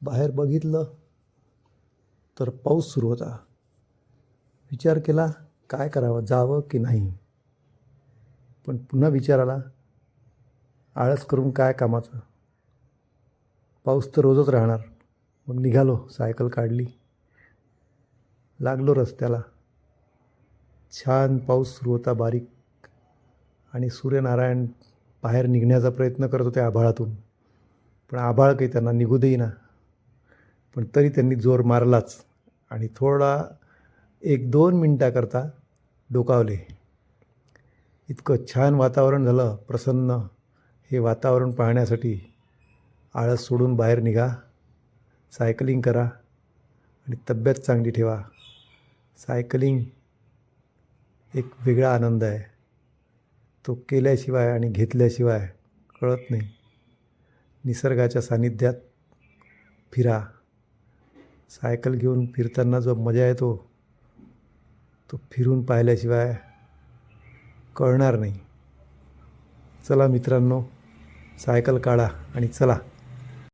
बाहेर बघितलं तर पाऊस सुरू होता. विचार केला काय करावं, जावं की नाही. पण पुन्हा विचार आला, आळस करून काय कामाचं, पाऊस तर रोजच राहणार. मग निघालो, सायकल काढली, लागलो रस्त्याला. छान पाऊस सुरू होता बारीक, आणि सूर्यनारायण बाहेर निघण्याचा प्रयत्न करत होते आभाळातून. पण आभाळ काही त्यांना निघू देईना. पण तरी त्यांनी जोर मारलाच आणि थोडा 1-2 मिनटाकरता डोकावले. इतकं छान वातावरण झालं, प्रसन्न. हे वातावरण पाहण्यासाठी आळस सोडून बाहेर निघा, सायकलिंग करा आणि तब्येत चांगली ठेवा. सायकलिंग एक वेगळा आनंद आहे, तो केल्याशिवाय आणि घेतल्याशिवाय कळत नाही. निसर्गाच्या सानिध्यात फिरा. सायकल घेऊन फिरताना जो मजा येतो तो फिरून पाहिल्याशिवाय कळणार नाही. चला मित्रांनो, सायकल काढा आणि चला.